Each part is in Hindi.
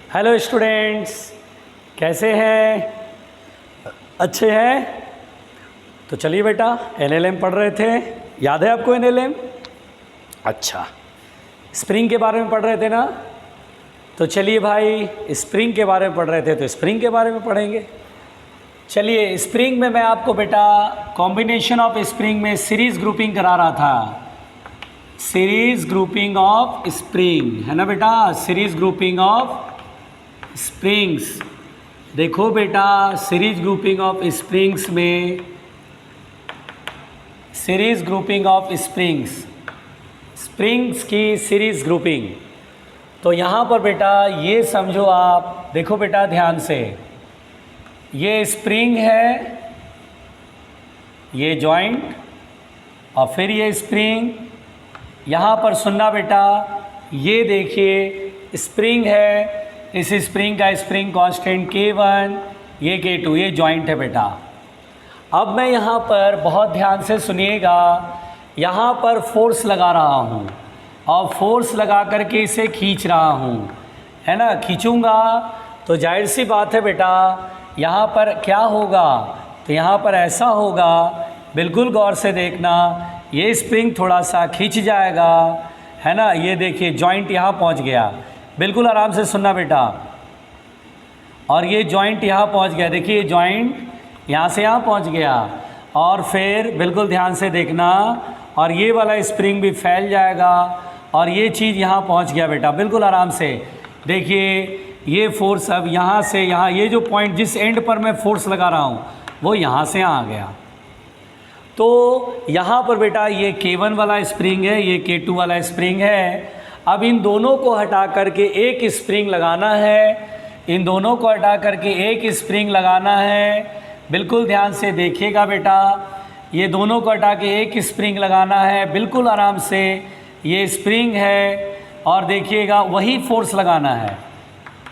हेलो स्टूडेंट्स, कैसे हैं? अच्छे हैं? तो चलिए बेटा, एनएलएम पढ़ रहे थे, याद है आपको एनएलएम? अच्छा, स्प्रिंग के बारे में पढ़ रहे थे ना? तो चलिए भाई, स्प्रिंग के बारे में पढ़ रहे थे तो स्प्रिंग के बारे में पढ़ेंगे। चलिए, स्प्रिंग में मैं आपको बेटा कॉम्बिनेशन ऑफ स्प्रिंग में सीरीज ग्रुपिंग करा रहा था। सीरीज ग्रुपिंग ऑफ स्प्रिंग है ना बेटा, सीरीज ग्रुपिंग ऑफ स्प्रिंग्स। देखो बेटा, सीरीज ग्रुपिंग ऑफ स्प्रिंग्स में सीरीज ग्रुपिंग ऑफ स्प्रिंग्स की सीरीज ग्रुपिंग। तो यहाँ पर बेटा ये समझो आप, देखो बेटा ध्यान से, ये स्प्रिंग है, ये जॉइंट, और फिर ये स्प्रिंग। यहाँ पर सुनना बेटा, ये देखिए स्प्रिंग है, इस स्प्रिंग का स्प्रिंग कांस्टेंट K1, ये K2, ये जॉइंट है बेटा। अब मैं यहाँ पर बहुत ध्यान से सुनिएगा, यहाँ पर फोर्स लगा रहा हूँ और फोर्स लगा करके इसे खींच रहा हूँ, है ना। खींचूँगा तो जाहिर सी बात है बेटा, यहाँ पर क्या होगा, तो यहाँ पर ऐसा होगा, बिल्कुल गौर से देखना, ये स्प्रिंग थोड़ा सा खींच जाएगा, है ना। ये देखिए जॉइंट यहाँ पहुँच गया, बिल्कुल आराम से सुनना बेटा, और ये जॉइंट यहाँ पहुँच गया। देखिए जॉइंट यहाँ से यहाँ पहुँच गया, और फिर बिल्कुल ध्यान से देखना, और ये वाला स्प्रिंग भी फैल जाएगा, और ये चीज़ यहाँ पहुँच गया बेटा, बिल्कुल आराम से। देखिए ये फोर्स अब यहाँ से यहाँ, ये जो पॉइंट जिस एंड पर मैं फोर्स लगा रहा हूँ वो यहाँ से यहाँ आ गया। तो यहाँ पर बेटा ये K1 वाला स्प्रिंग है, ये K2 वाला स्प्रिंग है। अब इन दोनों को हटा करके एक स्प्रिंग लगाना है, इन दोनों को हटा करके एक स्प्रिंग लगाना है। बिल्कुल ध्यान से देखिएगा बेटा, ये दोनों को हटा के एक स्प्रिंग लगाना है, बिल्कुल आराम से। ये स्प्रिंग है और देखिएगा वही फोर्स लगाना है,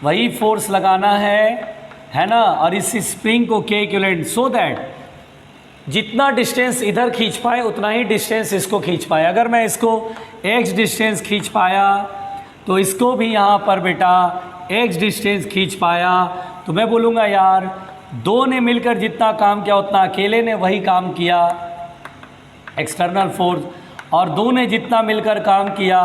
वही फोर्स लगाना है ना। और इस स्प्रिंग को K इक्विवेलेंट, सो दैट जितना डिस्टेंस इधर खींच पाए उतना ही डिस्टेंस इसको खींच पाए। अगर मैं इसको x डिस्टेंस खींच पाया तो इसको भी यहाँ पर बेटा x डिस्टेंस खींच पाया, तो मैं बोलूँगा यार दो ने मिलकर जितना काम किया उतना अकेले ने वही काम किया, एक्सटर्नल फोर्स, और दो ने जितना मिलकर काम किया।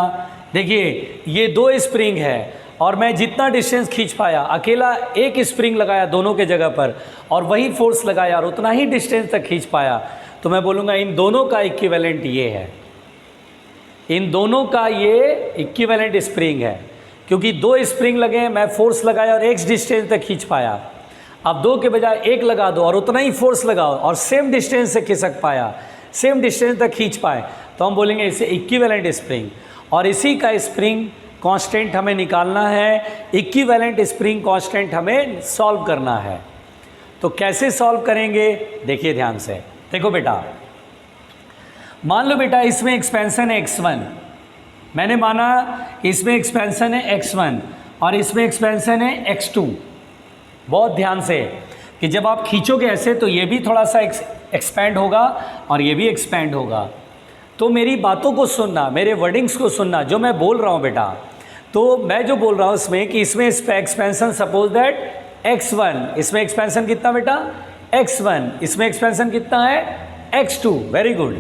देखिए ये दो स्प्रिंग है और मैं जितना डिस्टेंस खींच पाया, अकेला एक स्प्रिंग लगाया दोनों के जगह पर और वही फोर्स लगाया और उतना ही डिस्टेंस तक खींच पाया, तो मैं बोलूँगा इन दोनों का इक्विवेलेंट ये है, इन दोनों का ये इक्विवेलेंट स्प्रिंग है। क्योंकि दो स्प्रिंग लगे, मैं फोर्स लगाया और एक डिस्टेंस तक खींच पाया। अब दो के बजाय एक लगा दो और उतना ही फोर्स लगाओ और सेम डिस्टेंस से खिसक पाया, सेम डिस्टेंस तक खींच पाए, तो हम बोलेंगे इसे इक्विवेलेंट स्प्रिंग। और इसी का स्प्रिंग कांस्टेंट हमें निकालना है, इक्विवेलेंट स्प्रिंग कांस्टेंट हमें सॉल्व करना है। तो कैसे सॉल्व करेंगे, देखिए ध्यान से। देखो बेटा, मान लो बेटा इसमें एक्सपेंशन है x1, मैंने माना इसमें एक्सपेंशन है x1 और इसमें एक्सपेंशन है x2। बहुत ध्यान से कि जब आप खींचोगे ऐसे तो ये भी थोड़ा सा एक्सपैंड होगा और ये भी एक्सपैंड होगा। तो मेरी बातों को सुनना, मेरे वर्डिंग्स को सुनना, जो मैं बोल रहा हूँ बेटा। तो मैं जो बोल रहा हूँ इसमें कि इसमें एक्सपेंशन सपोज दैट x1, इसमें एक्सपेंशन कितना बेटा x1, इसमें एक्सपेंशन कितना है x2। Very good.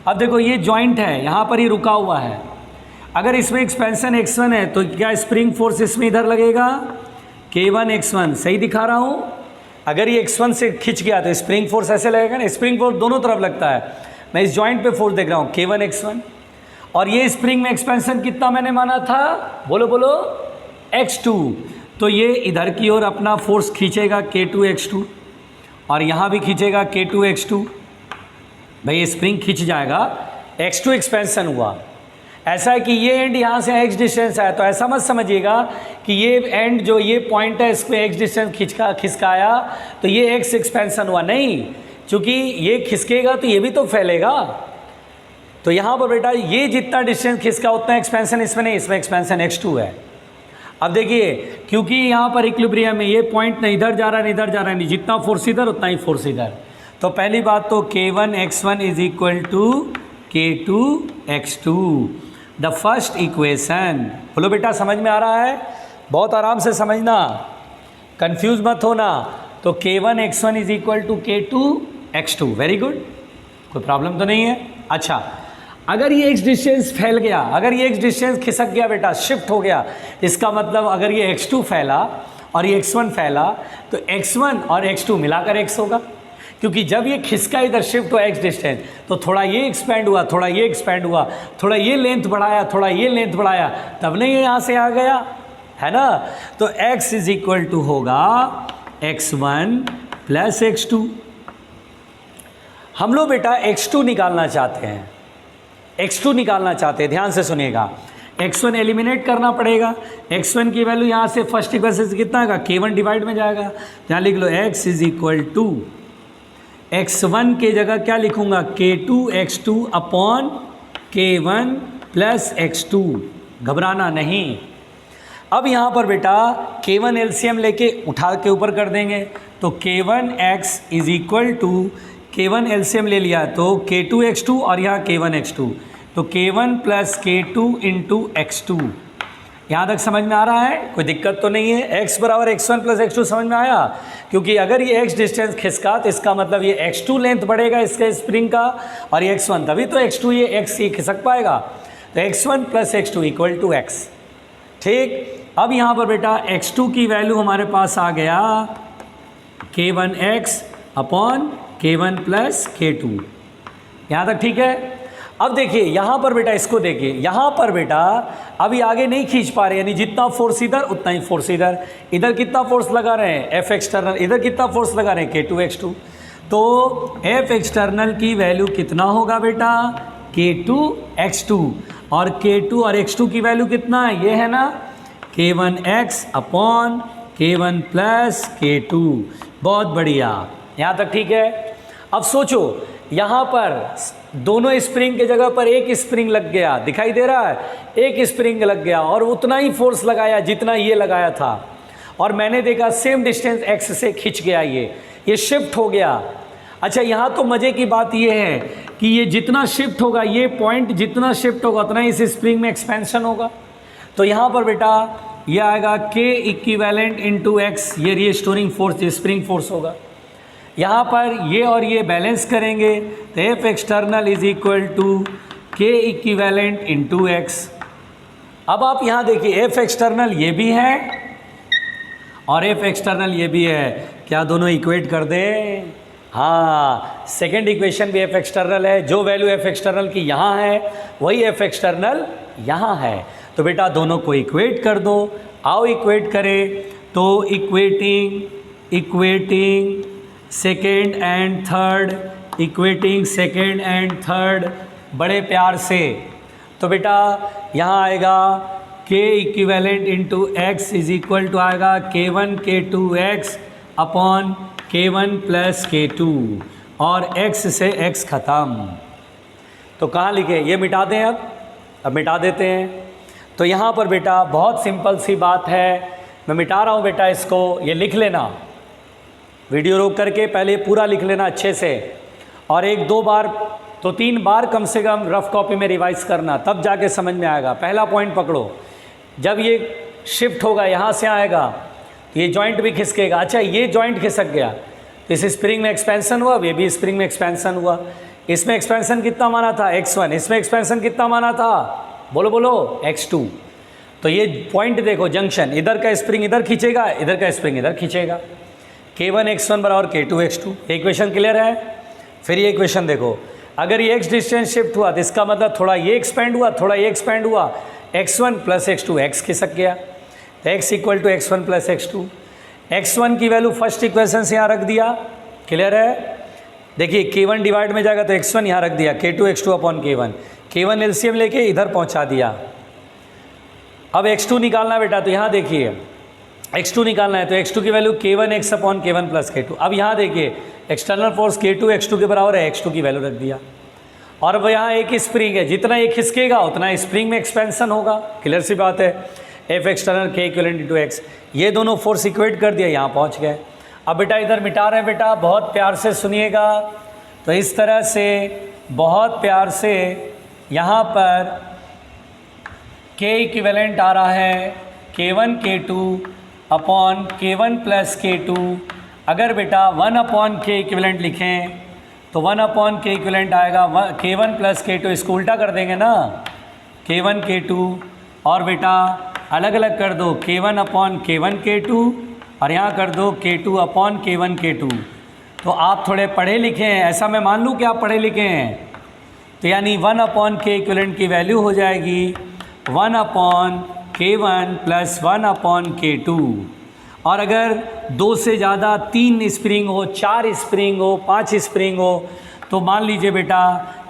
अब देखो ये जॉइंट है, यहाँ पर ही रुका हुआ है। अगर इसमें एक्सपेंशन x1 है तो क्या स्प्रिंग फोर्स इसमें इधर लगेगा, K1 x1, सही दिखा रहा हूँ। अगर ये x1 से खिंच गया तो स्प्रिंग फोर्स ऐसे लगेगा ना, स्प्रिंग फोर्स दोनों तरफ लगता है। मैं इस जॉइंट पे फोर्स देख रहा हूँ K1 x1, और ये स्प्रिंग में एक्सपेंशन कितना मैंने माना था, बोलो बोलो x2। तो ये इधर की ओर अपना फोर्स खींचेगा K2 x2 और यहाँ भी खींचेगा K2 x2। भाई ये स्प्रिंग खींच जाएगा, x2 एक्सपेंशन हुआ। ऐसा है कि ये एंड यहाँ से x डिस्टेंस है, तो ऐसा मत समझिएगा कि ये एंड जो ये पॉइंट है इस पर x डिस्टेंस खिसकाया तो ये x एक्सपेंशन हुआ, नहीं, क्योंकि ये खिसकेगा तो ये भी तो फैलेगा। तो यहाँ पर बेटा ये जितना डिस्टेंस खिसका उतना एक्सपेंशन इसमें नहीं, इसमें एक्सपेंशन x2 है। अब देखिए क्योंकि यहाँ पर इक्विलिब्रियम में ये पॉइंट नहीं इधर जा रहा है नहीं इधर जा रहा है, नहीं, जितना फोर्स इधर उतना ही फोर्स इधर। तो पहली बात तो K1 x1 is equal to K2 x2, the first equation. बोलो बेटा समझ में आ रहा है, बहुत आराम से समझना, कंफ्यूज मत होना। तो k1 x1 is equal to k2 x2, very good, कोई प्रॉब्लम तो नहीं है। अच्छा, अगर ये x डिस्टेंस फैल गया, अगर ये x डिस्टेंस खिसक गया बेटा, शिफ्ट हो गया, इसका मतलब अगर ये x2 फैला और ये x1 फैला तो x1 और x2 मिलाकर x होगा, क्योंकि जब ये खिसका इधर शिफ्ट हुआ x डिस्टेंस तो थोड़ा ये एक्सपेंड हुआ, थोड़ा ये एक्सपेंड हुआ, थोड़ा ये लेंथ बढ़ाया, थोड़ा ये लेंथ बढ़ाया, तब नहीं ये यहाँ से आ गया, है ना। तो x इज इक्वल टू होगा x1 प्लस x2। हम लोग बेटा x2 निकालना चाहते हैं, x2 निकालना चाहते हैं, ध्यान से सुनिएगा। x1 एलिमिनेट करना पड़ेगा, x1 की वैल्यू यहाँ से फर्स्ट इक्वेशन से कितना आएगा, k1 डिवाइड में जाएगा। यहाँ लिख लो x is equal to x1 के जगह क्या लिखूंगा, k2 x2 upon k1 plus x2, घबराना नहीं। अब यहाँ पर बेटा k1 एलसीएम लेके उठा के ऊपर कर देंगे, तो k1x is equal to, k1 LCM ले लिया तो k2 x2 और यहाँ k1 x2, तो k1 plus k2 into x2। यहाँ तक समझ में आ रहा है, कोई दिक्कत तो नहीं है। x बराबर x1 प्लस x2 समझ में आया, क्योंकि अगर ये x डिस्टेंस खिसका तो इसका मतलब ये x2 लेंथ बढ़ेगा इसके स्प्रिंग का, और ये x1, तभी तो x2 ये x ही खिसक पाएगा। तो x1 plus x2 equal to x, ठीक। अब यहाँ पर बेटा x2 की वैल्यू हमारे पास आ गया k1x upon k1 plus k2, यहाँ तक ठीक है। अब देखिए यहाँ पर बेटा, इसको देखिए, यहाँ पर बेटा अभी आगे नहीं खींच पा रहे, यानी जितना फोर्स इधर उतना ही फोर्स इधर। इधर कितना फोर्स लगा रहे हैं, F एक्सटर्नल, इधर कितना फोर्स लगा रहे हैं, k2 x2। तो F एक्सटर्नल की वैल्यू कितना होगा बेटा, k2 x2, और k2 और x2 की वैल्यू कितना है, ये है ना k1x upon k1 plus k2। बहुत बढ़िया, यहाँ तक ठीक है। अब सोचो, यहाँ पर दोनों स्प्रिंग के जगह पर एक स्प्रिंग लग गया, दिखाई दे रहा है, एक स्प्रिंग लग गया और उतना ही फोर्स लगाया जितना ये लगाया था, और मैंने देखा सेम डिस्टेंस x से खिंच गया, ये शिफ्ट हो गया। अच्छा, यहाँ तो मज़े की बात ये है कि ये जितना शिफ्ट होगा, ये पॉइंट जितना शिफ्ट होगा उतना ही इस स्प्रिंग में एक्सपेंशन होगा। तो यहाँ पर बेटा ये आएगा k इक्विवेलेंट इंटू एक्स, ये रीस्टोरिंग फोर्स, ये स्प्रिंग फोर्स होगा। यहाँ पर ये और ये बैलेंस करेंगे तो F external is equal to k equivalent into x. अब आप यहाँ देखिए, F एक्सटर्नल ये भी है और F एक्सटर्नल ये भी है, क्या दोनों इक्वेट कर दें? हाँ, सेकेंड इक्वेशन भी F एक्सटर्नल है, जो वैल्यू F एक्सटर्नल की यहाँ है वही F एक्सटर्नल यहाँ है। तो बेटा दोनों को इक्वेट कर दो, आओ इक्वेट करें। तो equating second and third, equating second and third बड़े प्यार से। तो बेटा यहाँ आएगा k equivalent into x is equal to आएगा k1 k2 x upon k1 plus k2, और x से x ख़त्म। तो कहाँ लिखे, ये मिटा दें, अब मिटा देते हैं। तो यहाँ पर बेटा बहुत सिंपल सी बात है, मैं मिटा रहा हूँ बेटा इसको, ये लिख लेना, वीडियो रोक करके पहले पूरा लिख लेना अच्छे से, और एक दो बार तो 3 बार कम से कम रफ कॉपी में रिवाइज करना, तब जाके समझ में आएगा। पहला पॉइंट पकड़ो, जब ये शिफ्ट होगा यहाँ से आएगा तो ये जॉइंट भी खिसकेगा। अच्छा, ये जॉइंट खिसक गया तो इस स्प्रिंग में एक्सपेंशन हुआ, ये भी स्प्रिंग में एक्सपेंशन हुआ। इसमें एक्सपेंशन कितना माना था, x1, इसमें एक्सपेंशन कितना माना था, बोलो बोलो, x2। तो ये पॉइंट देखो, जंक्शन, इधर का स्प्रिंग इधर खींचेगा, इधर का स्प्रिंग इधर खींचेगा, k1 x1 बराबर k2 x2। ये इक्वेशन क्लियर है। फिर ये इक्वेशन देखो, अगर ये x डिस्टेंस शिफ्ट हुआ तो इसका मतलब थोड़ा ये एक्सपेंड हुआ, थोड़ा ये एक्सपेंड हुआ, x1 प्लस x2, x खिसक गया, तो x equal to x1 plus x2। x1 की वैल्यू फर्स्ट इक्वेशन से यहाँ रख दिया, क्लियर है। देखिए k1 डिवाइड में जाएगा तो x1 यहाँ रख दिया, k2 x2 upon k1, k1 LCM लेके इधर पहुँचा दिया। अब x2 निकालना बेटा, तो यहाँ देखिए x2 निकालना है, तो x2 की value k1 x upon k1 plus k2। अब यहाँ देखिए एक्सटर्नल फोर्स k2 x2 के बराबर है, x2 की वैल्यू रख दिया, और अब यहाँ एक स्प्रिंग है, जितना ये खिसकेगा उतना स्प्रिंग में एक्सपेंशन होगा, क्लियर सी बात है। F external k equivalent into x, ये दोनों फोर्स इक्वेट कर दिया, यहाँ पहुँच गए। अब बेटा इधर मिटा रहे हैं बेटा, बहुत प्यार से सुनिएगा। तो इस तरह से बहुत प्यार से यहाँ पर k इक्विवेलेंट आ रहा है, k K1 K2 upon K1 plus K2। अगर बेटा 1 अपॉन K इक्विवेलेंट लिखें तो 1 अपॉन K इक्विवेलेंट आएगा K1 प्लस K2, इसको उल्टा कर देंगे ना, K1 K2, और बेटा अलग अलग कर दो K1 अपॉन K1 K2 और यहाँ कर दो K2 अपॉन K1 K2। तो आप थोड़े पढ़े लिखे हैं, ऐसा मैं मान लूँ कि आप पढ़े लिखे हैं, तो यानी 1 अपॉन K इक्विवेलेंट की वैल्यू हो जाएगी 1 upon K1 plus 1 upon K2। और अगर 2 से ज़्यादा 3 स्प्रिंग हो, 4 स्प्रिंग हो, 5 स्प्रिंग हो, तो मान लीजिए बेटा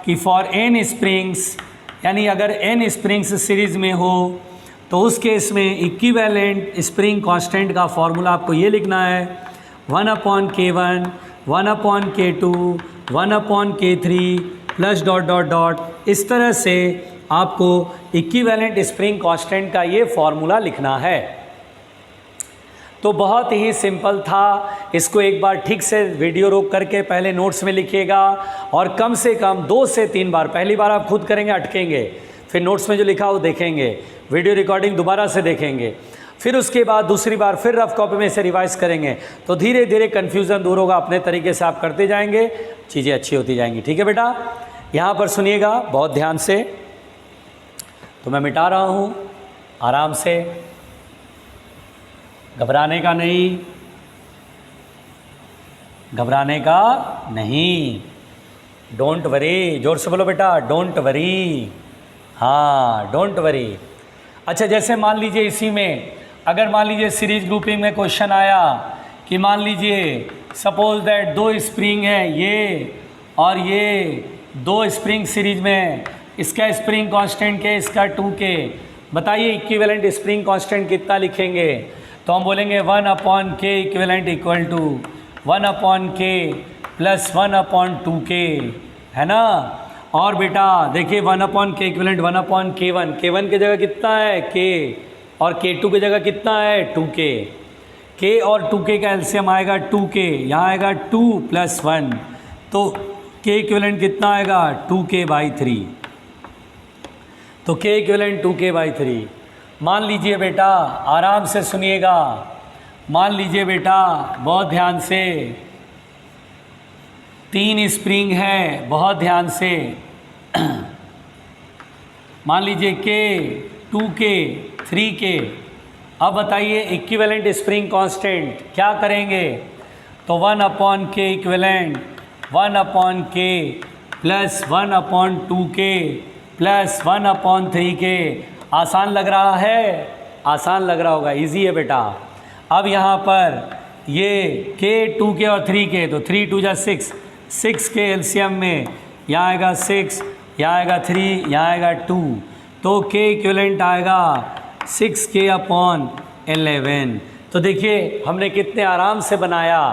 कि फॉर n स्प्रिंग्स, यानी अगर n स्प्रिंग्स सीरीज़ में हो तो उस केस में इक्विवेलेंट स्प्रिंग कांस्टेंट का फॉर्मूला आपको ये लिखना है 1 upon K1, 1 upon K2, 1 upon K3 plus dot dot dot. इस तरह से आपको इक्विवेलेंट स्प्रिंग कांस्टेंट का ये फॉर्मूला लिखना है। तो बहुत ही सिंपल था, इसको एक बार ठीक से वीडियो रोक करके पहले नोट्स में लिखिएगा और कम से कम 2 से 3 बार, पहली बार आप खुद करेंगे अटकेंगे, फिर नोट्स में जो लिखा वो देखेंगे, वीडियो रिकॉर्डिंग दोबारा से देखेंगे, फिर उसके बाद दूसरी बार फिर रफ कॉपी में इसे रिवाइज करेंगे, तो धीरे धीरे कन्फ्यूज़न दूर होगा। अपने तरीके से आप करते जाएंगे, चीज़ें अच्छी होती जाएंगी। ठीक है बेटा, यहाँ पर सुनिएगा बहुत ध्यान से। तो मैं मिटा रहा हूँ आराम से, घबराने का नहीं, घबराने का नहीं, डोंट वरी। जोर से बोलो बेटा, डोंट वरी। हाँ, डोंट वरी। अच्छा, जैसे मान लीजिए इसी में अगर मान लीजिए सीरीज ग्रुपिंग में क्वेश्चन आया कि मान लीजिए सपोज दैट 2 स्प्रिंग है ये और ये 2 स्प्रिंग सीरीज में, इसका स्प्रिंग कांस्टेंट के, इसका 2K, बताइए इक्विवेलेंट स्प्रिंग कांस्टेंट कितना लिखेंगे? तो हम बोलेंगे 1 upon K equivalent equal to 1 upon K plus 1 upon 2K, है ना। और बेटा देखिए 1 upon K equivalent 1 upon K1, K1 की जगह कितना है K और K2 की जगह कितना है 2K। K और 2K का एलसीएम आएगा 2K, यहाँ आएगा 2 प्लस 1, तो K इक्विवेलेंट कितना आएगा 2K बाई 3। तो K इक्विवेलेंट 2K बाई 3। मान लीजिए बेटा, आराम से सुनिएगा, मान लीजिए बेटा बहुत ध्यान से, 3 स्प्रिंग है, बहुत ध्यान से। मान लीजिए K, 2K, 3K। अब बताइए इक्विवेलेंट स्प्रिंग कांस्टेंट क्या करेंगे? तो 1 upon K equivalent 1 upon K plus 1 upon 2K plus 1 upon 3K। आसान लग रहा है? आसान लग रहा होगा, इजी है बेटा। अब यहाँ पर ये K, 2K और 3K, तो 3 2 जा 6, 6 के एलसीएम में यहाँ आएगा 6, यहाँ आएगा 3, यहाँ आएगा 2, तो K इक्विवेलेंट आएगा 6K अपॉन 11। तो देखिए हमने कितने आराम से बनाया,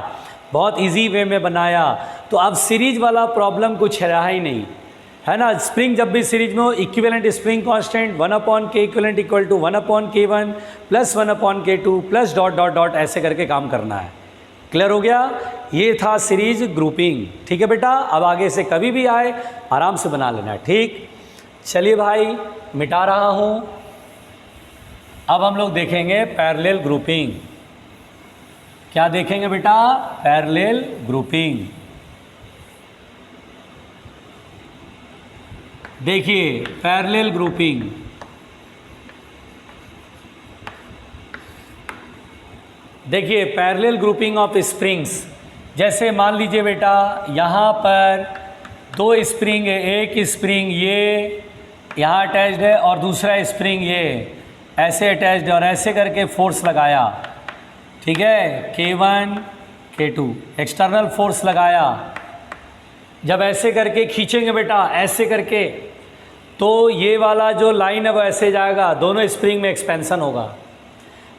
बहुत इजी वे में बनाया। तो अब सीरीज वाला प्रॉब्लम कुछ रहा ही नहीं, है ना। स्प्रिंग जब भी सीरीज में हो, equivalent spring constant 1 upon K equivalent equal to 1 upon K1 plus 1 upon K2 plus dot dot dot, ऐसे करके काम करना है। क्लियर हो गया? ये था सीरीज ग्रुपिंग। ठीक है बेटा, अब आगे से कभी भी आए आराम से बना लेना, ठीक। चलिए भाई, मिटा रहा हूँ। अब हम लोग देखेंगे पैरेलल ग्रुपिंग। क्या देखेंगे बेटा? Parallel grouping. देखिए पैरेलल ग्रुपिंग, देखिए पैरेलल ग्रुपिंग ऑफ स्प्रिंग्स। जैसे मान लीजिए बेटा यहाँ पर 2 स्प्रिंग है, एक स्प्रिंग ये यहाँ अटैच्ड है और दूसरा स्प्रिंग ये ऐसे अटैच्ड है, और ऐसे करके फोर्स लगाया, ठीक है, K1 K2 एक्सटर्नल फोर्स लगाया। जब ऐसे करके खींचेंगे बेटा, ऐसे करके, तो ये वाला जो लाइन है वो ऐसे जाएगा, दोनों स्प्रिंग में एक्सपेंशन होगा।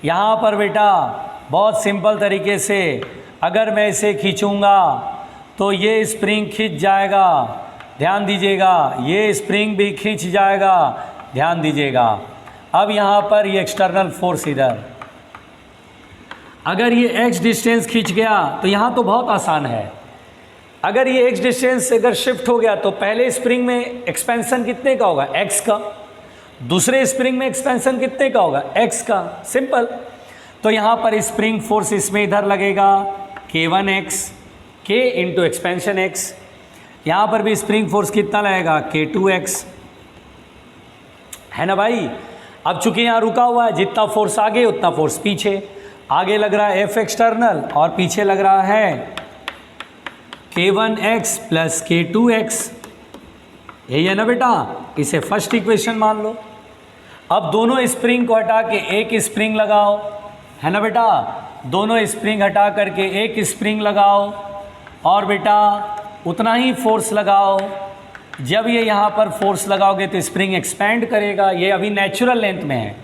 यहाँ पर बेटा बहुत सिंपल तरीके से अगर मैं इसे खींचूँगा तो ये स्प्रिंग खींच जाएगा, ध्यान दीजिएगा, ये स्प्रिंग भी खींच जाएगा, ध्यान दीजिएगा। अब यहाँ पर ये एक्सटर्नल फोर्स इधर, अगर ये x डिस्टेंस खींच गया तो यहाँ तो बहुत आसान है। अगर ये x डिस्टेंस अगर शिफ्ट हो गया तो पहले स्प्रिंग में एक्सपेंशन कितने का होगा? x का। दूसरे स्प्रिंग में एक्सपेंशन कितने का होगा, x का, सिंपल। तो यहाँ पर स्प्रिंग फोर्स इसमें इधर लगेगा K1x, K into expansion x। यहाँ पर भी स्प्रिंग फोर्स कितना लगेगा, K2x, है ना भाई। अब चूंकि यहाँ रुका हुआ है, जितना फोर्स आगे उतना फोर्स पीछे, आगे लग रहा है F एक्सटर्नल और पीछे लग रहा है K1x प्लस K2x, यही है ना बेटा। इसे फर्स्ट इक्वेशन मान लो। अब दोनों स्प्रिंग को हटा के एक स्प्रिंग लगाओ, है ना बेटा। दोनों स्प्रिंग हटा करके एक स्प्रिंग लगाओ और बेटा उतना ही फोर्स लगाओ। जब ये यहाँ पर फोर्स लगाओगे तो स्प्रिंग एक्सपैंड करेगा, ये अभी नेचुरल लेंथ में है,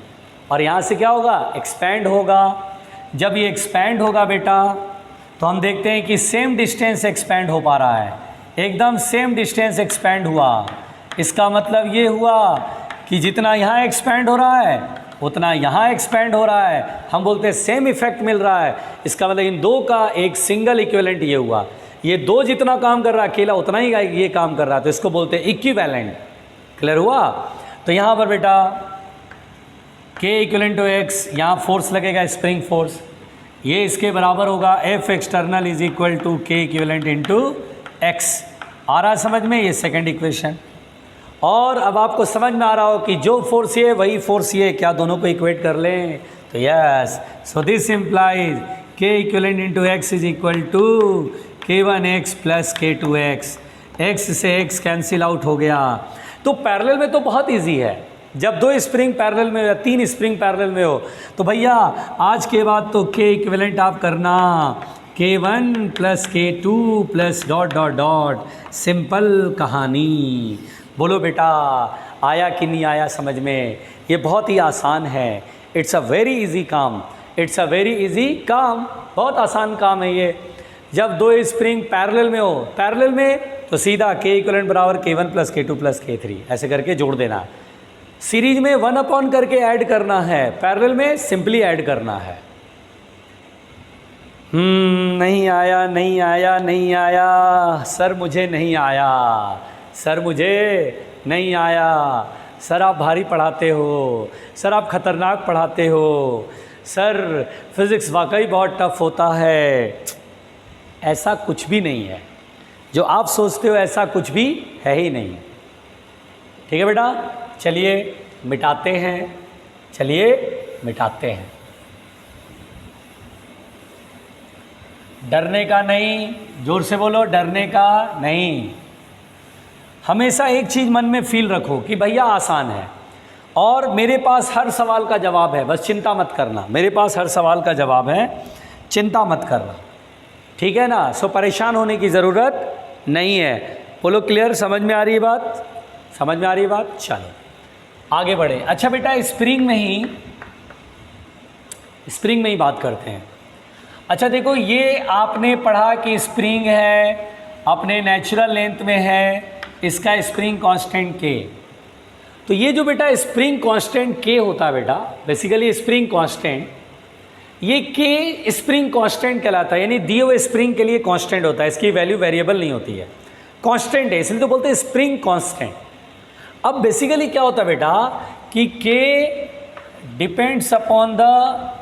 और यहाँ से क्या होगा, एक्सपैंड होगा। जब ये एक्सपैंड होगा बेटा तो हम देखते हैं कि सेम डिस्टेंस एक्सपैंड हो पा रहा है, एकदम सेम डिस्टेंस एक्सपैंड हुआ। इसका मतलब ये हुआ कि जितना यहाँ एक्सपैंड हो रहा है उतना यहाँ एक्सपैंड हो रहा है। हम बोलते हैं सेम इफेक्ट मिल रहा है। इसका मतलब इन दो का एक सिंगल इक्विवेलेंट ये हुआ। ये दो जितना काम कर रहा है अकेला उतना ही ये काम कर रहा है, तो इसको बोलते हैं इक्विवेलेंट। क्लियर हुआ। तो यहाँ पर बेटा K इक्विवेलेंट टू x, यहाँ फोर्स लगेगा स्प्रिंग फोर्स, ये इसके बराबर होगा F external is equal to K equivalent into x। आ रहा है समझ में, ये सेकंड इक्वेशन। और अब आपको समझ में आ रहा हो कि जो फोर्स ये वही फोर्स ये, क्या दोनों को इक्वेट कर लें तो yes. So this implies K equivalent into x is equal to K1x plus K2x। x से x कैंसिल आउट हो गया। तो पैरेलल में तो बहुत इजी है, जब दो स्प्रिंग पैरेलल में हो या तीन स्प्रिंग पैरेलल में हो तो भैया आज के बाद तो K इक्विवेलेंट आप करना K1 plus K2 plus dot dot dot, simple कहानी। बोलो बेटा आया कि नहीं आया समझ में। ये बहुत ही आसान है, इट्स अ वेरी इजी काम, इट्स अ वेरी इजी काम, बहुत आसान काम है ये। जब दो स्प्रिंग पैरेलल में हो, पैरेलल में तो सीधा K इक्विवेलेंट बराबर K1 plus K2 plus K3 ऐसे करके जोड़ देना। सीरीज में 1 अपॉन करके ऐड करना है, पैरेलल में सिंपली ऐड करना है। नहीं आया नहीं आया नहीं आया सर, मुझे नहीं आया सर, मुझे नहीं आया सर, आप भारी पढ़ाते हो सर, आप खतरनाक पढ़ाते हो सर, फिज़िक्स वाकई बहुत टफ होता है। ऐसा कुछ भी नहीं है, जो आप सोचते हो ऐसा कुछ भी है ही नहीं। ठीक है बेटा, चलिए मिटाते हैं, चलिए मिटाते हैं। डरने का नहीं, जोर से बोलो, डरने का नहीं। हमेशा एक चीज़ मन में फील रखो कि भैया आसान है और मेरे पास हर सवाल का जवाब है, बस चिंता मत करना। मेरे पास हर सवाल का जवाब है, चिंता मत करना, ठीक है ना। सो परेशान होने की ज़रूरत नहीं है। बोलो क्लियर, समझ में आ रही है बात, समझ में आ रही है बात। चलो आगे बढ़े। अच्छा बेटा स्प्रिंग में ही बात करते हैं। अच्छा देखो, ये आपने पढ़ा कि स्प्रिंग है, अपने नेचुरल लेंथ में है, इसका स्प्रिंग कांस्टेंट K। तो ये जो बेटा स्प्रिंग कांस्टेंट K होता है बेटा, बेसिकली स्प्रिंग कांस्टेंट, ये K स्प्रिंग कांस्टेंट कहलाता है, यानी दिए हुए स्प्रिंग के लिए कांस्टेंट होता है, इसकी वैल्यू वेरिएबल नहीं होती है, कांस्टेंट है, इसलिए तो बोलते हैं स्प्रिंग कांस्टेंट। अब बेसिकली क्या होता है बेटा कि K depends upon the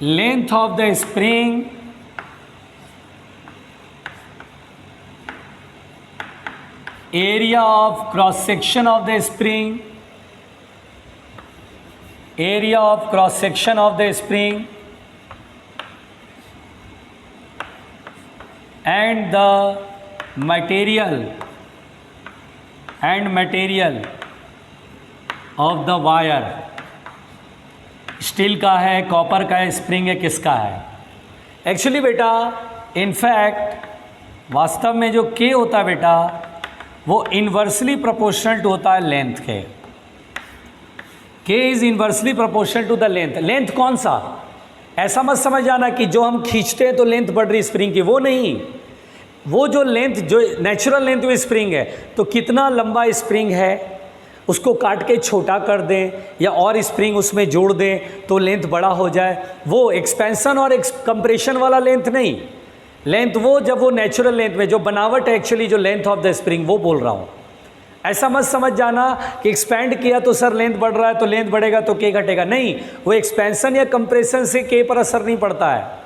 length of the spring area of cross section of the spring, area of cross section of the spring and the material of the wire। Steel का है, कॉपर का है, स्प्रिंग है, किसका है। एक्चुअली बेटा इनफैक्ट वास्तव में जो K होता है बेटा वो इन्वर्सली प्रोपोर्शनल टू होता है लेंथ के। K is inversely proportional to the length. Length कौन सा, ऐसा मत समझ जाना कि जो हम खींचते हैं तो लेंथ बढ़ रही स्प्रिंग की, वो नहीं। वो जो लेंथ, जो नेचुरल लेंथ में स्प्रिंग है, तो कितना लंबा स्प्रिंग है उसको काट के छोटा कर दें या और स्प्रिंग उसमें जोड़ दें तो लेंथ बड़ा हो जाए, वो एक्सपेंशन और कंप्रेशन वाला लेंथ नहीं। लेंथ वो जब वो नेचुरल लेंथ में जो बनावट है एक्चुअली जो लेंथ ऑफ द स्प्रिंग वो बोल रहा हूँ। ऐसा मत समझ जाना कि एक्सपैंड किया तो सर लेंथ बढ़ रहा है तो लेंथ बढ़ेगा तो के घटेगा, नहीं, वो एक्सपेंशन या कंप्रेशन से के पर असर नहीं पड़ता है।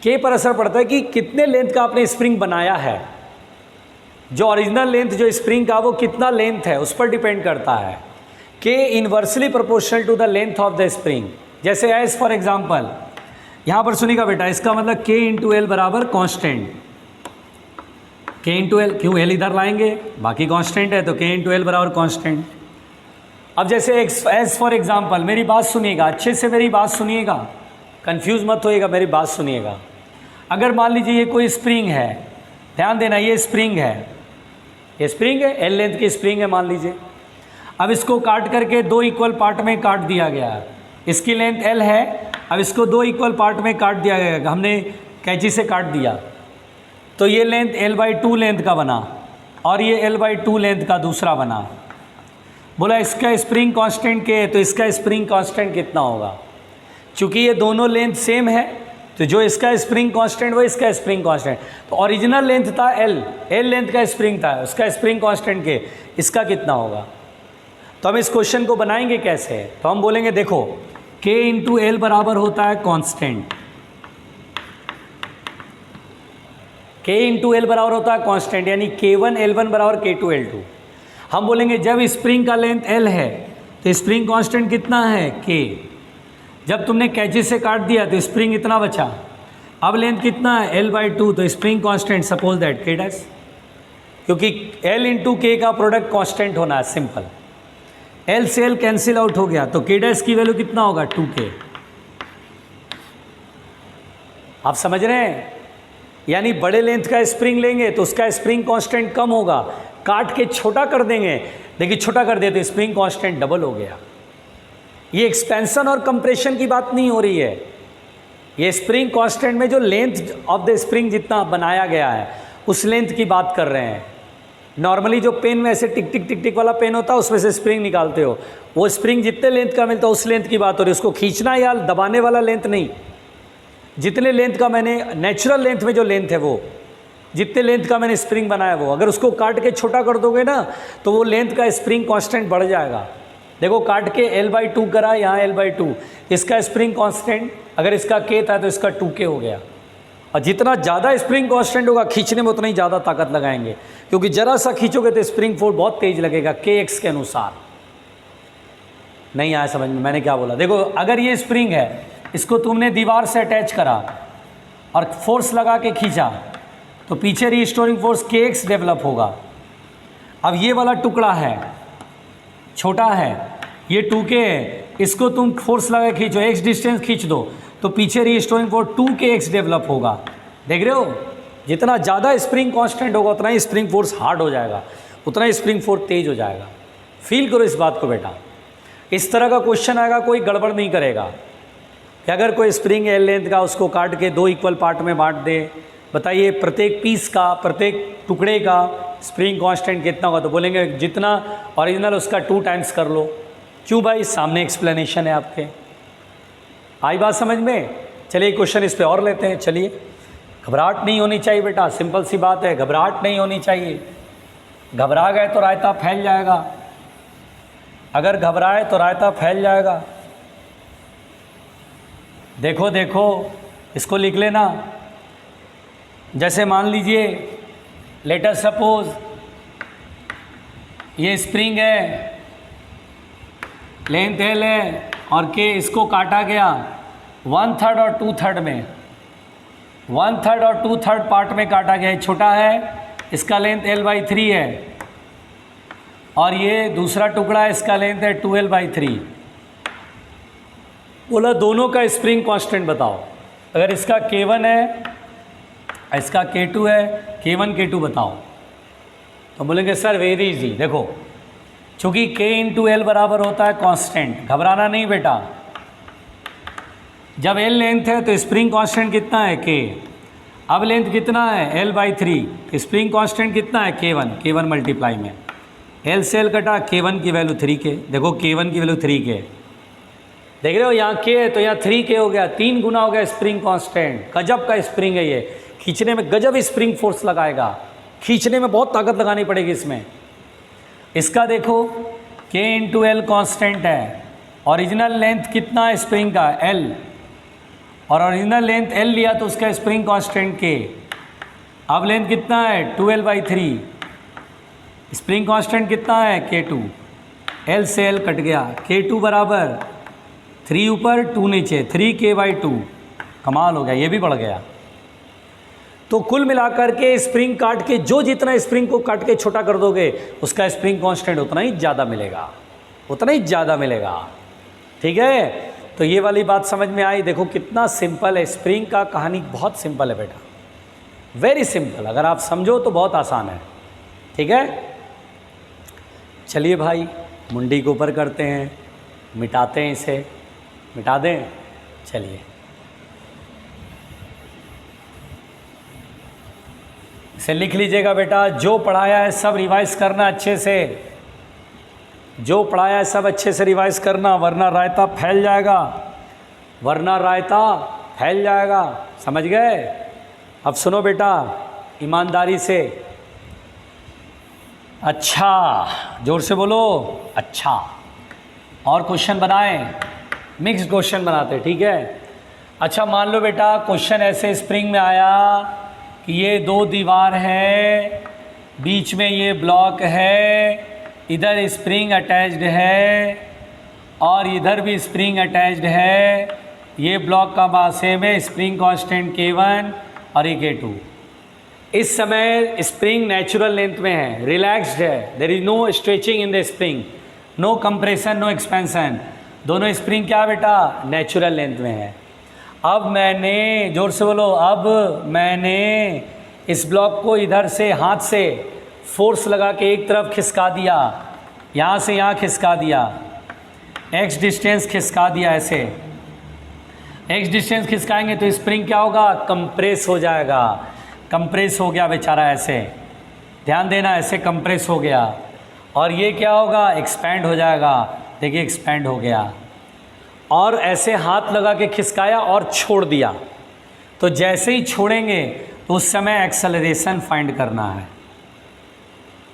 के पर असर पड़ता है कि कितने लेंथ का आपने स्प्रिंग बनाया है, जो ओरिजिनल लेंथ जो स्प्रिंग का वो कितना लेंथ है उस पर डिपेंड करता है। K inversely proportional to the length of the spring. जैसे एज फॉर एग्जाम्पल यहाँ पर सुनिएगा बेटा, इसका मतलब के इंटू एल बराबर कॉन्स्टेंट, के इंटू एल, क्यों एल इधर लाएंगे, बाकी कांस्टेंट है तो के इंटू एल बराबर कांस्टेंट। अब जैसे एज फॉर एग्जांपल, मेरी बात सुनिएगा अच्छे से, मेरी बात सुनिएगा, कंफ्यूज मत होइएगा, मेरी बात सुनिएगा। अगर मान लीजिए ये कोई स्प्रिंग है, ध्यान देना, ये स्प्रिंग है, ये स्प्रिंग है, एल लेंथ की स्प्रिंग है मान लीजिए। अब इसको काट करके दो इक्वल पार्ट में काट दिया गया, इसकी लेंथ एल है, अब इसको दो इक्वल पार्ट में काट दिया गया, हमने कैंची से काट दिया, तो ये लेंथ l/2 लेंथ का बना और ये l/2 लेंथ का दूसरा बना। बोला इसका स्प्रिंग कांस्टेंट के है तो इसका स्प्रिंग कांस्टेंट कितना होगा। चूँकि ये दोनों लेंथ सेम है तो जो इसका स्प्रिंग कांस्टेंट वो इसका स्प्रिंग कांस्टेंट, तो ओरिजिनल लेंथ था l लेंथ का स्प्रिंग था, उसका स्प्रिंग कांस्टेंट के, इसका कितना होगा। तो हम इस क्वेश्चन को बनाएंगे कैसे, तो हम बोलेंगे देखो k इंटू एल बराबर होता है कांस्टेंट, k इंटू एल बराबर होता है कांस्टेंट, यानी k1 L1 बराबर k2 L2। हम बोलेंगे जब स्प्रिंग का लेंथ L है तो स्प्रिंग कांस्टेंट कितना है k, जब तुमने कैंची से काट दिया तो स्प्रिंग इतना बचा, अब लेंथ कितना है l/2 तो spring constant suppose that k dash, क्योंकि l इंटू के का प्रोडक्ट कांस्टेंट होना है, सिंपल। l से l कैंसिल आउट हो गया तो k डैश की वैल्यू कितना होगा 2k। आप समझ रहे हैं, यानी बड़े लेंथ का स्प्रिंग लेंगे तो उसका स्प्रिंग कांस्टेंट कम होगा, काट के छोटा कर देंगे, देखिए छोटा कर देते स्प्रिंग कांस्टेंट डबल हो गया। ये एक्सपेंशन और कंप्रेशन की बात नहीं हो रही है, ये स्प्रिंग कांस्टेंट में जो लेंथ ऑफ द स्प्रिंग जितना बनाया गया है उस लेंथ की बात कर रहे हैं। नॉर्मली जो पेन में ऐसे टिक टिक टिक टिक वाला पेन होता है उसमें से स्प्रिंग निकालते हो, वो स्प्रिंग जितने लेंथ का मिलता है उस लेंथ की बात हो रही है, उसको खींचना या दबाने वाला लेंथ नहीं। जितने लेंथ का मैंने नेचुरल लेंथ में जो लेंथ है वो, जितने लेंथ का मैंने स्प्रिंग बनाया वो, अगर उसको काट के छोटा कर दोगे ना तो वो लेंथ का स्प्रिंग कांस्टेंट बढ़ जाएगा। देखो काट के l/2 करा, यहाँ l/2, इसका स्प्रिंग कांस्टेंट अगर इसका k था तो इसका 2k हो गया। और जितना ज़्यादा स्प्रिंग कांस्टेंट होगा खींचने में उतना ही ज़्यादा ताकत लगाएंगे, क्योंकि ज़रा सा खींचोगे तो स्प्रिंग फोर्स बहुत तेज लगेगा kx के अनुसार। नहीं आया समझ में मैंने क्या बोला। देखो अगर ये स्प्रिंग है, इसको तुमने दीवार से अटैच करा और फोर्स लगा के खींचा तो पीछे रीस्टोरिंग फोर्स kx डेवलप होगा। अब ये वाला टुकड़ा है, छोटा है, ये 2k है, इसको तुम फोर्स लगा के खींचो, x डिस्टेंस खींच दो तो पीछे रीस्टोरिंग फोर्स 2kx डेवलप होगा। देख रहे हो, जितना ज़्यादा स्प्रिंग कांस्टेंट होगा उतना ही स्प्रिंग फोर्स हार्ड हो जाएगा, उतना ही स्प्रिंग फोर्स तेज हो जाएगा। फील करो इस बात को बेटा, इस तरह का क्वेश्चन आएगा, कोई गड़बड़ नहीं करेगा कि अगर कोई स्प्रिंग एल लेंथ का उसको काट के दो इक्वल पार्ट में बांट दे, बताइए प्रत्येक पीस का, प्रत्येक टुकड़े का स्प्रिंग कांस्टेंट कितना होगा, तो बोलेंगे जितना ओरिजिनल उसका 2 टाइम्स कर लो। क्यों भाई, सामने एक्सप्लेनेशन है आपके, आई बात समझ में। चलिए क्वेश्चन इस पे और लेते हैं। चलिए, घबराहट नहीं होनी चाहिए बेटा, सिंपल सी बात है, घबराहट नहीं होनी चाहिए। घबरा गए तो रायता फैल जाएगा, अगर घबराए तो रायता फैल जाएगा। देखो देखो इसको लिख लेना। जैसे मान लीजिए लेट अस सपोज ये स्प्रिंग है, लेंथ एल है और के, इसको काटा गया 1/3 और 2/3 में, 1/3 और 2/3 पार्ट में काटा गया। छोटा है, इसका लेंथ l/3 है और ये दूसरा टुकड़ा है, इसका लेंथ है 2l/3। बोला दोनों का स्प्रिंग कांस्टेंट बताओ। अगर इसका k1 है, इसका k2 है, k1 k2 बताओ। तो बोलेंगे सर वेरी इजी। देखो चूँकि k इंटू एल बराबर होता है कांस्टेंट, घबराना नहीं बेटा। जब l लेंथ है तो स्प्रिंग कांस्टेंट कितना है k, अब लेंथ कितना है l/3, स्प्रिंग कांस्टेंट कितना है k1 मल्टीप्लाई में l से l कटा, k1 की वैल्यू 3k। देखो k1 की वैल्यू 3k, देख रहे हो यहाँ k है तो यहाँ 3k हो गया, 3 गुना हो गया स्प्रिंग कांस्टेंट। गजब का स्प्रिंग है ये, खींचने में गजब स्प्रिंग फोर्स लगाएगा, खींचने में बहुत ताकत लगानी पड़ेगी इसमें। इसका देखो K इंटू एल कॉन्स्टेंट है, ओरिजिनल लेंथ कितना है स्प्रिंग का L, और ओरिजिनल लेंथ L लिया तो उसका स्प्रिंग कांस्टेंट K। अब लेंथ कितना है 2L/3, स्प्रिंग कांस्टेंट कितना है K2, L से L कट गया, K2 बराबर 3 ऊपर 2 नीचे, 3K/2। कमाल हो गया, ये भी बढ़ गया। तो कुल मिलाकर के स्प्रिंग काट के जो जितना स्प्रिंग को काट के छोटा कर दोगे उसका स्प्रिंग कांस्टेंट उतना ही ज़्यादा मिलेगा, उतना ही ज़्यादा मिलेगा। ठीक है, तो ये वाली बात समझ में आई। देखो कितना सिंपल है, स्प्रिंग का कहानी बहुत सिंपल है बेटा, वेरी सिंपल। अगर आप समझो तो बहुत आसान है। ठीक है, चलिए भाई मुंडी को ऊपर करते हैं, मिटाते हैं, इसे मिटा दें। चलिए इसे लिख लीजिएगा बेटा, जो पढ़ाया है सब रिवाइज करना अच्छे से, जो पढ़ाया है सब अच्छे से रिवाइज करना, वरना रायता फैल जाएगा, वरना रायता फैल जाएगा। समझ गए? अब सुनो बेटा ईमानदारी से, अच्छा जोर से बोलो, अच्छा। और क्वेश्चन बनाएं, मिक्स्ड क्वेश्चन बनाते, ठीक है। अच्छा मान लो बेटा क्वेश्चन ऐसे स्प्रिंग में आया कि ये दो दीवार है, बीच में ये ब्लॉक है, इधर स्प्रिंग अटैच्ड है और इधर भी स्प्रिंग अटैच्ड है। ये ब्लॉक का मासे में स्प्रिंग कांस्टेंट K1 और ये K2। इस समय स्प्रिंग नेचुरल लेंथ में है, रिलैक्स्ड है, there is no stretching in the spring, no compression, no expansion. दोनों स्प्रिंग क्या बेटा नेचुरल लेंथ में है। अब मैंने, जोर से बोलो, अब मैंने इस ब्लॉक को इधर से हाथ से फोर्स लगा के एक तरफ खिसका दिया, यहाँ से यहाँ खिसका दिया, x डिस्टेंस खिसका दिया। ऐसे x डिस्टेंस खिसकाएंगे तो स्प्रिंग क्या होगा, कंप्रेस हो जाएगा। कंप्रेस हो गया बेचारा, ऐसे ध्यान देना, ऐसे कंप्रेस हो गया। और ये क्या होगा, एक्सपैंड हो जाएगा। देखिए एक्सपैंड हो गया। और ऐसे हाथ लगा के खिसकाया और छोड़ दिया, तो जैसे ही छोड़ेंगे तो उस समय एक्सेलरेशन फाइंड करना है।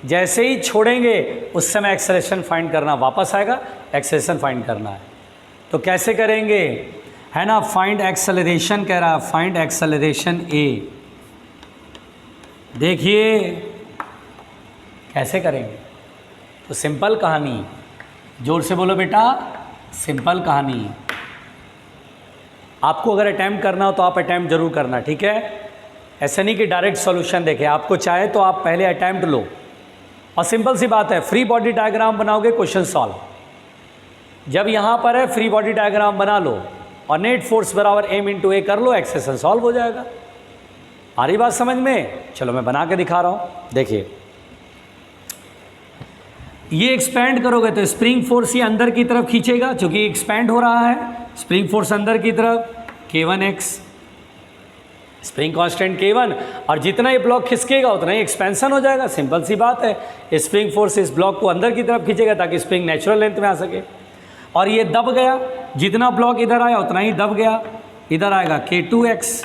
जैसे ही छोड़ेंगे उस समय एक्सेलरेशन फाइंड करना, वापस आएगा एक्सेलरेशन फाइंड करना है। तो कैसे करेंगे, है ना, फाइंड एक्सेलरेशन कह रहा है, फाइंड एक्सेलरेशन ए। देखिए कैसे करेंगे, तो सिंपल कहानी, जोर से बोलो बेटा, सिंपल कहानी। आपको अगर अटैम्प्ट करना हो तो आप अटैम्प्ट जरूर करना, ठीक है। ऐसा नहीं कि डायरेक्ट सॉल्यूशन देखें, आपको चाहे तो आप पहले अटैम्प्ट लो। और सिंपल सी बात है, फ्री बॉडी डायग्राम बनाओगे क्वेश्चन सॉल्व। जब यहाँ पर है फ्री बॉडी डायग्राम बना लो और नेट फोर्स बराबर m इंटू ए कर लो, एक्सेशन सॉल्व हो जाएगा। आ रही बात समझ में? चलो मैं बना के दिखा रहा हूँ, देखिए। ये एक्सपैंड करोगे तो स्प्रिंग फोर्स ये अंदर की तरफ खींचेगा, क्योंकि एक्सपैंड हो रहा है, स्प्रिंग फोर्स अंदर की तरफ, K1x, स्प्रिंग कांस्टेंट K1, और जितना ये ब्लॉक खिसकेगा उतना ही एक्सपेंशन हो जाएगा। सिंपल सी बात है, स्प्रिंग फोर्स इस ब्लॉक को अंदर की तरफ खींचेगा ताकि स्प्रिंग नेचुरल लेंथ में आ सके। और ये दब गया, जितना ब्लॉक इधर आया उतना ही दब गया, इधर आएगा K2x।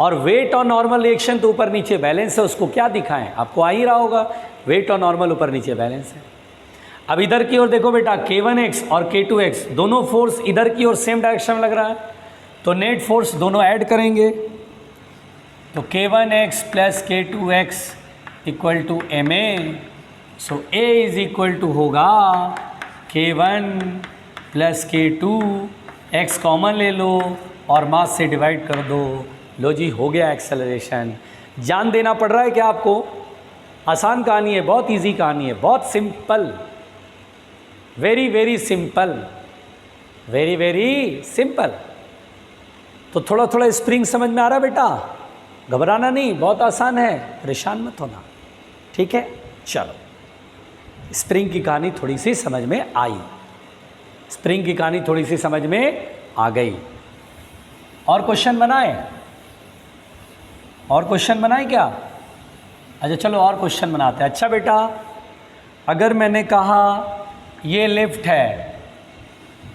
और वेट और नॉर्मल रिएक्शन तो ऊपर नीचे बैलेंस है, उसको क्या दिखाएं, आपको आ ही रहा होगा, वेट और नॉर्मल ऊपर नीचे बैलेंस है। अब इधर की ओर देखो बेटा, K1x और K2x दोनों फोर्स इधर की ओर सेम डायरेक्शन में लग रहा है, तो नेट फोर्स दोनों ऐड करेंगे तो K1x plus K2x equal to MA। So A is equal to होगा K1 plus K2, x common ले लो और मास से डिवाइड कर दो। लो जी, हो गया एक्सेलरेशन। जान देना पड़ रहा है क्या आपको? आसान कहानी है, बहुत इजी कहानी है, बहुत simple, very very simple, very very simple. तो थोड़ा थोड़ा स्प्रिंग समझ में आ रहा है बेटा? घबराना नहीं, बहुत आसान है, परेशान मत होना, ठीक है। चलो, स्प्रिंग की कहानी थोड़ी सी समझ में आई, स्प्रिंग की कहानी थोड़ी सी समझ में आ गई। और क्वेश्चन बनाए, और क्वेश्चन बनाए क्या? अच्छा चलो और क्वेश्चन बनाते हैं। अच्छा बेटा, अगर मैंने कहा ये लिफ्ट है,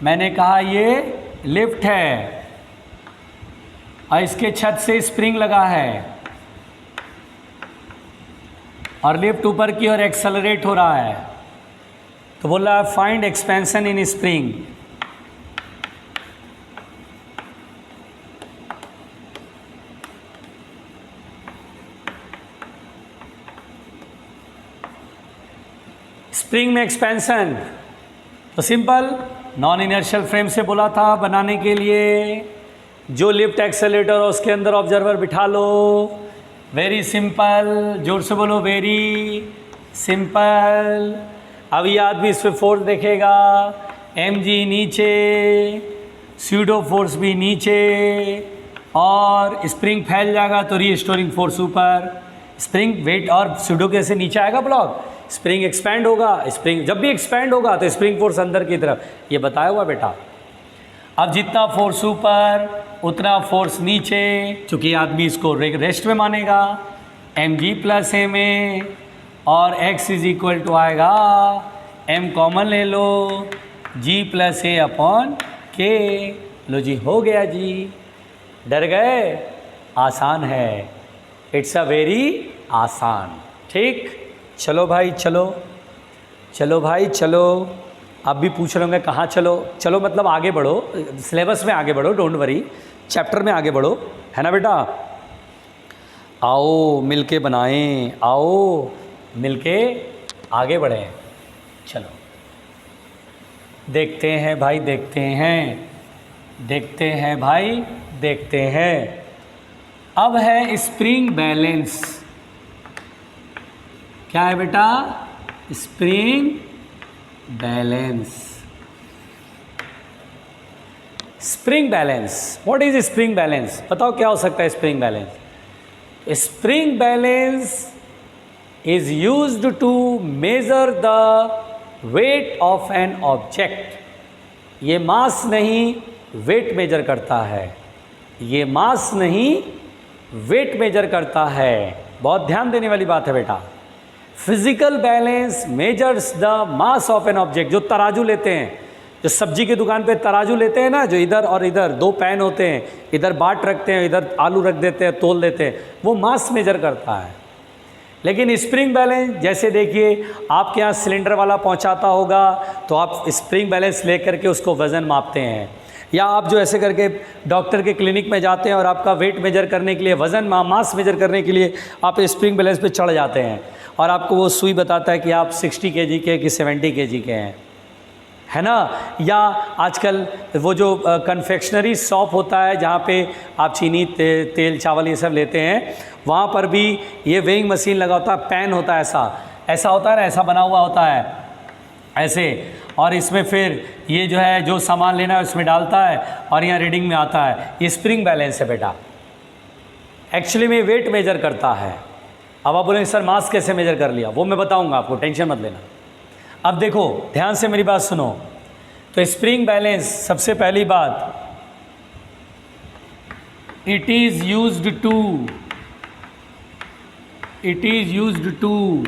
मैंने कहा ये लिफ्ट है, और इसके छत से स्प्रिंग लगा है और लिफ्ट ऊपर की ओर एक्सेलरेट हो रहा है, तो बोल रहा है find expansion in spring. Spring में एक्सपेंशन तो सिंपल, नॉन इनर्शियल फ्रेम से बोला था बनाने के लिए, जो लिफ्ट एक्सेलेरेटर और उसके अंदर ऑब्जर्वर बिठा लो। वेरी सिंपल, जोर से बोलो, वेरी सिंपल। अब ये आदमी इस पर फोर्स देखेगा, mg नीचे, स्यूडो फोर्स भी नीचे, और स्प्रिंग फैल जाएगा तो रीस्टोरिंग फोर्स ऊपर। स्प्रिंग वेट और स्यूडो कैसे नीचे आएगा ब्लॉक, स्प्रिंग एक्सपैंड होगा, स्प्रिंग जब भी एक्सपैंड होगा तो स्प्रिंग फोर्स अंदर की तरफ, ये बताया हुआ बेटा। अब जितना फोर्स ऊपर उतना फोर्स नीचे, चूँकि आदमी इसको रेस्ट में मानेगा, mg प्लस ma और x इज इक्वल टू आएगा, m कॉमन ले लो, g plus a upon k। लो जी, हो गया जी। डर गए? आसान है, इट्स अ वेरी आसान। ठीक, चलो भाई चलो, चलो भाई चलो। आप भी पूछ रहे होंगे कहाँ चलो, चलो मतलब आगे बढ़ो, सिलेबस में आगे बढ़ो, डोंट वरी, चैप्टर में आगे बढ़ो, है ना बेटा। आओ मिलके बनाएं, आओ मिलके आगे बढ़ें। चलो देखते हैं भाई, देखते हैं, देखते हैं भाई, देखते हैं। अब है स्प्रिंग बैलेंस। क्या है बेटा? Spring balance. Spring balance, what is spring balance? बताओ क्या हो सकता है spring balance? Spring balance is used to measure the weight of an object. ये मास नहीं, वेट मेजर करता है। ये मास नहीं, वेट मेजर करता है। बहुत ध्यान देने वाली बात है बेटा। Physical balance measures the mass of an object. जो तराजू लेते हैं, जो सब्जी की दुकान पे तराजू लेते हैं ना, जो इधर और इधर दो पैन होते हैं, इधर बाट रखते हैं, इधर आलू रख देते हैं, तोल देते हैं, वो मास मेजर करता है। लेकिन स्प्रिंग बैलेंस, जैसे देखिए आपके यहाँ सिलेंडर वाला पहुँचाता होगा तो आप स्प्रिंग बैलेंस ले करके उसको वज़न मापते हैं, या आप जो ऐसे करके डॉक्टर के क्लिनिक में जाते हैं और आपका वेट मेजर करने के लिए, वज़न मास मेजर करने के लिए आप स्प्रिंग बैलेंस पे चढ़ जाते हैं और आपको वो सुई बताता है कि आप 60 kg के कि 70 kg के हैं, है ना। या आजकल वो जो कन्फेक्शनरी शॉप होता है जहाँ पे आप चीनी तेल चावल ये सब लेते हैं, वहाँ पर भी ये वेइंग मशीन लगा होता है, पैन होता है, ऐसा होता है ना, ऐसा बना हुआ होता है ऐसे, और इसमें फिर ये जो है जो सामान लेना है उसमें डालता है और यहाँ रीडिंग में आता है। ये स्प्रिंग बैलेंस है बेटा, एक्चुअली में वेट मेजर करता है। अब आप बोलेंगे सर मास कैसे मेजर कर लिया, वो मैं बताऊंगा आपको, टेंशन मत लेना। अब देखो ध्यान से मेरी बात सुनो। तो स्प्रिंग बैलेंस, सबसे पहली बात, it is used to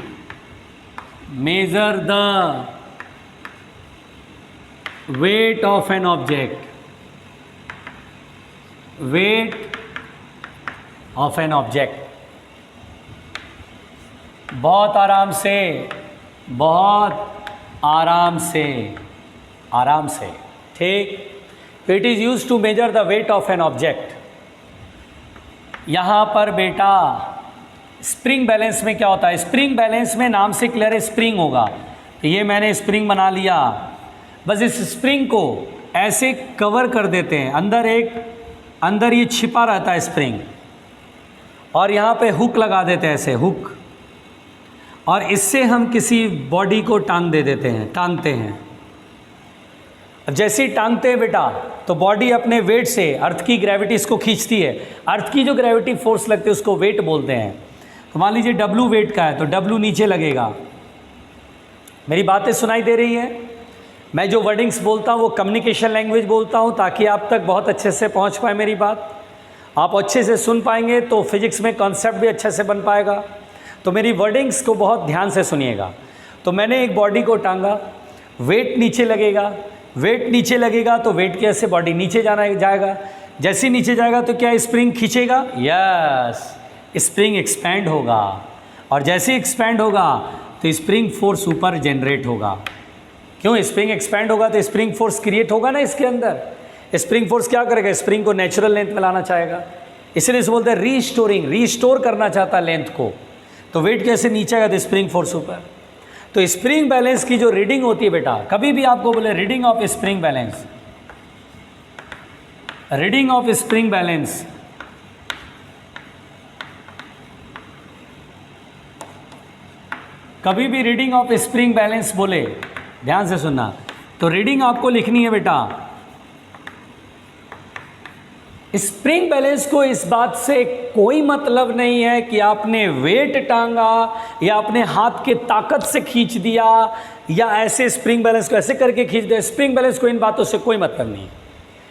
measure the weight of an object, weight of an object. बहुत आराम से, बहुत आराम से, आराम से, ठीक। It is use to measure the weight of an object. यहाँ पर बेटा स्प्रिंग बैलेंस में क्या होता है? स्प्रिंग बैलेंस में नाम से क्लियर है, स्प्रिंग होगा। तो ये मैंने स्प्रिंग बना लिया, बस इस स्प्रिंग को ऐसे कवर कर देते हैं, अंदर ये छिपा रहता है स्प्रिंग, और यहाँ पे हुक लगा देते हैं, ऐसे हुक, और इससे हम किसी बॉडी को टांगते हैं। अब जैसे ही टांगते हैं बेटा, तो बॉडी अपने वेट से अर्थ की ग्रेविटी इसको खींचती है। अर्थ की जो ग्रेविटी फोर्स लगती है उसको वेट बोलते हैं। तो मान लीजिए W वेट का है तो W नीचे लगेगा। मेरी बातें सुनाई दे रही हैं? मैं जो वर्डिंग्स बोलता हूँ वो कम्युनिकेशन लैंग्वेज बोलता हूँ, ताकि आप तक बहुत अच्छे से पहुँच पाए मेरी बात। आप अच्छे से सुन पाएंगे तो फिजिक्स में कॉन्सेप्ट भी अच्छे से बन पाएगा। तो मेरी वर्डिंग्स को बहुत ध्यान से सुनिएगा। तो मैंने एक बॉडी को टांगा, वेट नीचे लगेगा, वेट नीचे लगेगा तो वेट के ऐसे बॉडी नीचे जाएगा, जैसे ही नीचे जाएगा तो क्या स्प्रिंग खींचेगा? यस, स्प्रिंग एक्सपेंड होगा, और जैसे ही एक्सपेंड होगा तो स्प्रिंग फोर्स ऊपर जनरेट होगा। क्यों? स्प्रिंग एक्सपेंड होगा तो स्प्रिंग फोर्स क्रिएट होगा ना इसके अंदर। स्प्रिंग फोर्स क्या करेगा? स्प्रिंग को नेचुरल लेंथ में लाना चाहेगा, इसलिए इसे बोलते हैं रीस्टोरिंग, रीस्टोर करना चाहता है लेंथ को। तो वेट कैसे नीचे आएगा? तो स्प्रिंग फोर्स ऊपर। तो स्प्रिंग बैलेंस की जो रीडिंग होती है बेटा, कभी भी आपको बोले reading of spring balance, reading of spring balance, कभी भी रीडिंग ऑफ स्प्रिंग बैलेंस बोले, ध्यान से सुनना, तो रीडिंग आपको लिखनी है बेटा। स्प्रिंग बैलेंस को इस बात से कोई मतलब नहीं है कि आपने वेट टांगा या अपने हाथ के ताकत से खींच दिया या ऐसे स्प्रिंग बैलेंस को ऐसे करके खींच दिया। स्प्रिंग बैलेंस को इन बातों से कोई मतलब नहीं है।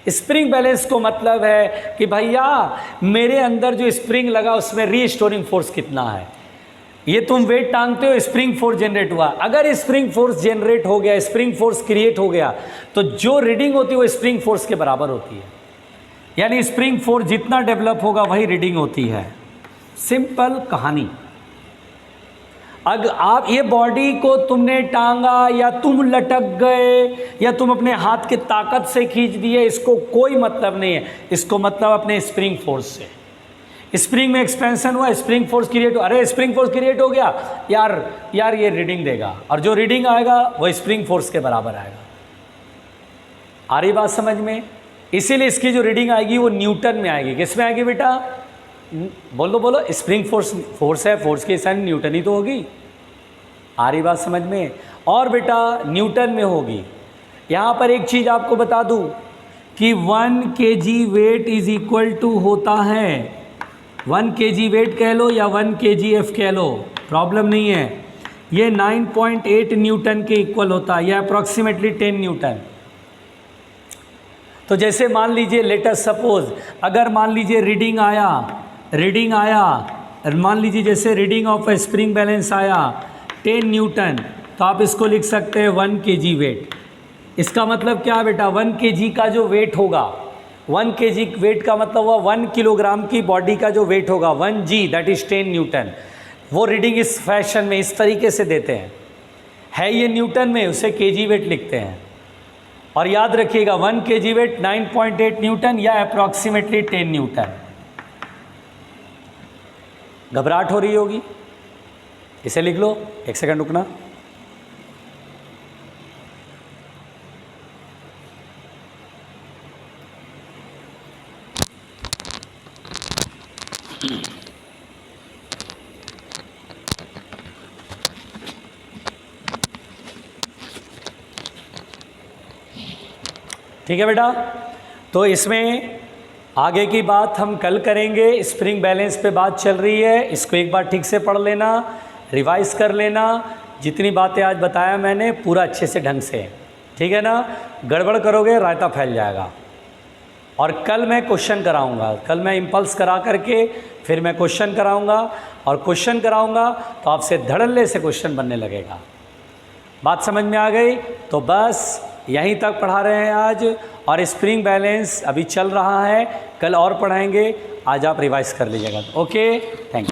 स्प्रिंग बैलेंस को मतलब है कि भैया मेरे अंदर जो स्प्रिंग लगा उसमें रीस्टोरिंग फोर्स कितना है। ये तुम वेट टांगते हो, स्प्रिंग फोर्स जनरेट हुआ, अगर स्प्रिंग फोर्स जनरेट हो गया, स्प्रिंग फोर्स क्रिएट हो गया, तो जो रीडिंग होती है वो स्प्रिंग फोर्स के बराबर होती है। यानी स्प्रिंग फोर्स जितना डेवलप होगा वही रीडिंग होती है। सिंपल कहानी। अगर आप ये बॉडी को तुमने टांगा या तुम लटक गए या तुम अपने हाथ के ताकत से खींच दिए, इसको कोई मतलब नहीं है। इसको मतलब अपने स्प्रिंग फोर्स से। स्प्रिंग में एक्सपेंशन हुआ, स्प्रिंग फोर्स क्रिएट हुआ, अरे स्प्रिंग फोर्स क्रिएट हो गया यार ये रीडिंग देगा, और जो रीडिंग आएगा वो स्प्रिंग फोर्स के बराबर आएगा। आ रही बात समझ में? इसीलिए इसकी जो रीडिंग आएगी वो न्यूटन में आएगी। किस में आएगी बेटा? बोलो, स्प्रिंग फोर्स है, फोर्स के साइन न्यूटन ही तो होगी। आ रही बात समझ में? और बेटा न्यूटन में होगी। यहाँ पर एक चीज़ आपको बता दूँ कि 1 kg weight is equal to होता है, 1 kg वेट कह लो या 1 kgf कह लो, प्रॉब्लम नहीं है। ये 9.8 न्यूटन के इक्वल होता है, यह अप्रॉक्सीमेटली 10 न्यूटन। तो जैसे मान लीजिए लेटस सपोज, अगर मान लीजिए रीडिंग आया, मान लीजिए जैसे reading of A spring balance आया 10 न्यूटन, तो आप इसको लिख सकते हैं 1 kg वेट। इसका मतलब क्या है बेटा? 1 kg का जो वेट होगा, 1 kg वेट का मतलब हुआ 1 किलोग्राम की बॉडी का जो वेट होगा 1 g दैट इज 10 न्यूटन। वो रीडिंग इस फैशन में इस तरीके से देते हैं, है ये न्यूटन में, उसे kg वेट लिखते हैं। और याद रखिएगा 1 kg वेट 9.8 न्यूटन या अप्रॉक्सीमेटली 10 न्यूटन। घबराहट हो रही होगी, इसे लिख लो, एक सेकंड रुकना। ठीक है बेटा, तो इसमें आगे की बात हम कल करेंगे। स्प्रिंग बैलेंस पे बात चल रही है, इसको एक बार ठीक से पढ़ लेना, रिवाइज कर लेना। जितनी बातें आज बताया मैंने पूरा अच्छे से ढंग से, ठीक है ना? गड़बड़ करोगे रायता फैल जाएगा। और कल मैं क्वेश्चन कराऊंगा, कल मैं इम्पल्स करा करके फिर मैं क्वेश्चन कराऊंगा, और क्वेश्चन कराऊंगा तो आपसे धड़ल्ले से क्वेश्चन बनने लगेगा। बात समझ में आ गई? तो बस यहीं तक पढ़ा रहे हैं आज, और स्प्रिंग बैलेंस अभी चल रहा है, कल और पढ़ाएंगे। आज आप रिवाइज कर लीजिएगा। Okay, thank you.